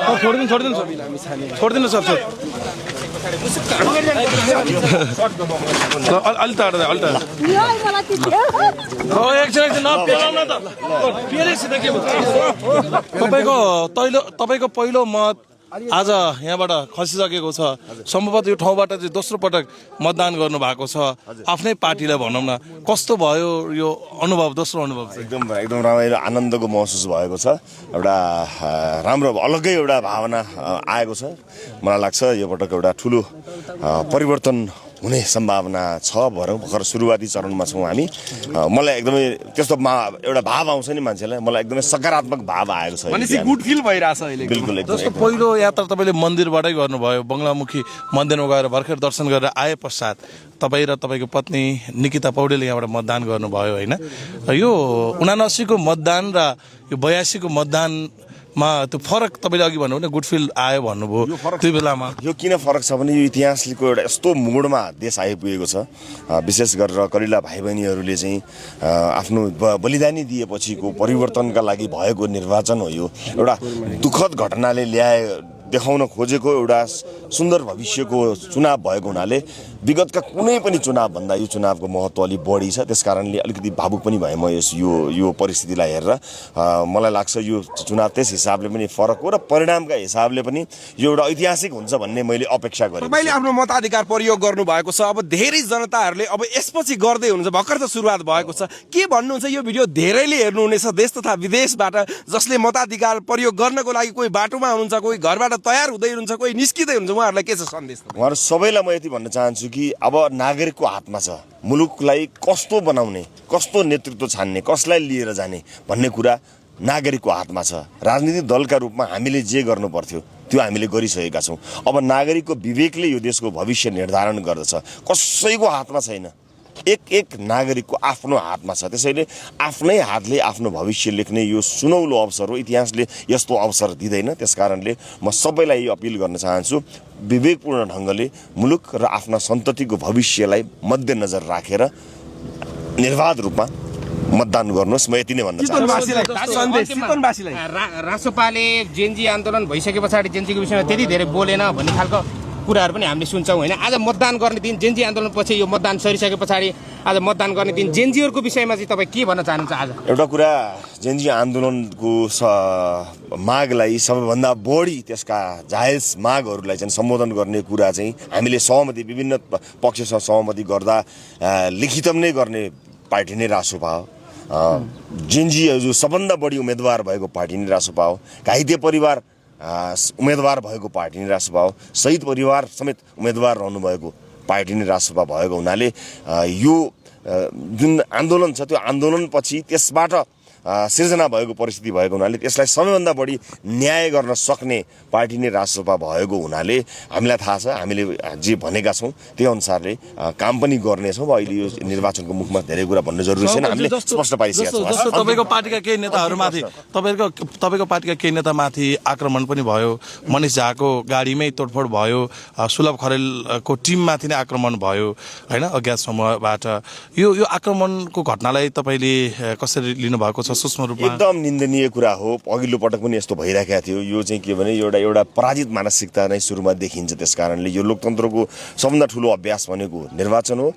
छोडिदिनु छोडिदिनु sir sir अलि टाढा अलि टाढा एकछिन नपेलाउन त पेरेसित के तपाईको पहिलो मत आज यहाँबाट खसिसकेको छ। सम्भवतः यो ठाउँबाट चाहिँ दोस्रो पटक मतदान गर्नु भएको छ आफ्नै पार्टीलाई भनौँ न, कस्तो भयो यो अनुभव, दोस्रो अनुभव? एकदम रमाइलो आनन्दको महसुस भएको छ। एउटा राम्रो अलग्गै एउटा भावना आएको छ। मलाई लाग्छ यो पटक एउटा ठुलो परिवर्तन हुने सम्भावना छ। भर्खर सुरुवाती चरणमा छौँ हामी। मलाई एकदमै त्यस्तो एउटा भाव आउँछ नि मान्छेलाई, मलाई एकदमै सकारात्मक भाव आएको छ। गुड फिल भइरहेछ अहिले। बिल्कुल। जस्तो पहिलो यात्रा तपाईँले मन्दिरबाटै गर्नुभयो, बङ्गलामुखी मन्दिरमा गएर भर्खर दर्शन गरेर आए पश्चात तपाईँ र तपाईँको पत्नी निकिता पौडेलले यहाँबाट मतदान गर्नुभयो होइन? यो 79 को मतदान र यो 82 को मतदानमा त्यो फरक तपाईँले अघि भन्नुभयो नि, गुड फिल आयो भन्नुभयो त्यो बेलामा। यो किन फरक छ भने यो इतिहासको एउटा यस्तो मोडमा देश आइपुगेको छ। विशेष गरेर कलिला भाइ बहिनीहरूले चाहिँ आफ्नो बलिदानी दिएपछिको परिवर्तनका लागि भएको निर्वाचन हो। यो एउटा दुःखद घटनाले देखाउन खोजेको एउटा सुन्दर भविष्यको चुनाव भएको हुनाले विगतका कुनै पनि चुनावभन्दा यो चुनावको महत्त्व अलिक बढी छ। त्यस कारणले अलिकति भावुक पनि भएँ म यो परिस्थितिलाई हेरेर। मलाई लाग्छ यो चुनाव त्यस हिसाबले पनि फरक हो र परिणामका हिसाबले पनि यो एउटा ऐतिहासिक हुन्छ भन्ने मैले अपेक्षा गरेँ। मैले आफ्नो मताधिकार प्रयोग गर्नुभएको छ। अब धेरै जनताहरूले अब यसपछि गर्दै हुनुहुन्छ, भर्खर त सुरुवात भएको छ। के भन्नुहुन्छ? यो भिडियो धेरैले हेर्नुहुनेछ देश तथा विदेशबाट, जसले मताधिकार प्रयोग गर्नको लागि कोही बाटोमा हुनुहुन्छ, कोही घरबाट तयार हुँदै हुनुहुन्छ, कोही निस्किँदै हुनुहुन्छ। उहाँहरूलाई के छ सन्देश? उहाँहरू सबैलाई म यति भन्न चाहन्छु कि अब नागरिकको हातमा छ मुलुकलाई कस्तो बनाउने, कस्तो नेतृत्व छान्ने, कसलाई लिएर जाने भन्ने कुरा नागरिकको हातमा छ। राजनीतिक दलका रूपमा हामीले जे गर्नु पर्थ्यो त्यो हामीले गरिसकेका छौँ। अब नागरिकको विवेकले यो देशको भविष्य निर्धारण गर्दछ, कसैको हातमा छैन। एक नागरिकको आफ्नो हातमा छ। त्यसैले आफ्नै हातले आफ्नो भविष्य लेख्ने यो सुनौलो अवसर हो। इतिहासले यस्तो अवसर दिँदैन। त्यस कारणले म सबैलाई अपिल गर्न चाहन्छु, विवेकपूर्ण ढङ्गले मुलुक र आफ्ना सन्ततिको भविष्यलाई मध्यनजर राखेर निर्वाध रूपमा मतदान गर्नुहोस्। म यति नै भन्न चाहन्छु। रासोपाले जेनजी आन्दोलन भइसके पछाडि जेनजीको विषयमा त्यति धेरै बोलेन भन्ने खालको कुराहरू पनि हामीले सुन्छौँ होइन? आज मतदान गर्ने दिन, जेनजी आन्दोलन पछि यो मतदान सरिसके पछाडि आज मतदान गर्ने दिन, जेनजीहरूको विषयमा चाहिँ तपाईँ के भन्न चाहनुहुन्छ? आज एउटा कुरा, जेनजी आन्दोलनको मागलाई सबैभन्दा बढी त्यसका जायज मागहरूलाई चाहिँ सम्बोधन गर्ने कुरा चाहिँ हामीले सहमति, विभिन्न पक्षसँग सहमति गर्दा लिखितम नै गर्ने पार्टी नै रासोपा हो। जेनजी जो सबभन्दा बढी उम्मेदवार भएको पार्टी नै रासोपा हो। घाइते परिवार उम्मेदवार भएको पार्टी नै रासोपा हो। शहीद परिवार समेत उम्मेदवार रहनुभएको पार्टी नै रासोपा भएको हुनाले यो जुन आन्दोलन छ त्यो आन्दोलनपछि त्यसबाट सिर्जना भएको परिस्थिति भएको हुनाले त्यसलाई सबैभन्दा बढी न्याय गर्न सक्ने पार्टी नै रासोपा भएको हुनाले हामीलाई थाहा छ, हामीले जे भनेका छौँ त्यही अनुसारले काम पनि गर्नेछौँ। अहिले यो निर्वाचनको मुखमा धेरै कुरा भन्नु जरुरी छैन, हामीले स्पष्ट पारिसकेका छौँ। तपाईँको पार्टीका केही नेताहरूमाथि, तपाईँको पार्टीका केही नेतामाथि आक्रमण पनि भयो, मनिष झाको गाडीमै तोडफोड भयो, सुलभ खरेलको टिममाथि नै आक्रमण भयो होइन, अज्ञात समूहबाट। यो आक्रमणको घटनालाई तपाईँले कसरी लिनुभएको छ सूक्ष्म रूपमा? एकदम निन्दनीय कुरा हो। अघिल्लो पटक पनि यस्तो भइरहेको थियो। यो चाहिँ के भने एउटा पराजित मानसिकता नै सुरुमा देखिन्छ। त्यस कारणले यो लोकतन्त्रको सबभन्दा ठुलो अभ्यास भनेको निर्वाचन हो।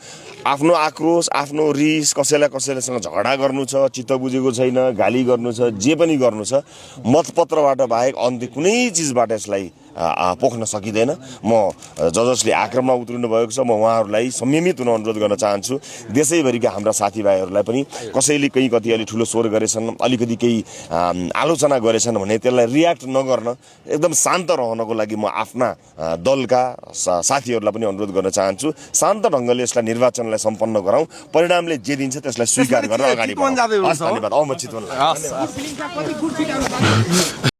आफ्नो आक्रोश, आफ्नो रिस, कसैसँग झगडा गर्नु छ, चित्त बुझेको छैन, गाली गर्नु छ, जे पनि गर्नु छ, मतपत्रबाट बाहेक अन्य कुनै चिजबाट यसलाई पोख्न सकिँदैन। म जसले आक्रमणमा उत्रिनु भएको छ म उहाँहरूलाई संयमित हुन अनुरोध गर्न चाहन्छु। देशैभरिका हाम्रा साथीभाइहरूलाई पनि कसैले कति अलि ठुलो स्वर गरेछन्, अलिकति केही आलोचना गरेछन् भने त्यसलाई रियाक्ट नगर्न, एकदम शान्त रहनको लागि म आफ्ना दलका साथीहरूलाई पनि अनुरोध गर्न चाहन्छु। शान्त ढङ्गले यसलाई निर्वाचनलाई सम्पन्न गराउँ, परिणामले जे दिन्छ त्यसलाई स्वीकार गरेर अगाडि बढाउँ। धन्यवाद। म चितवन।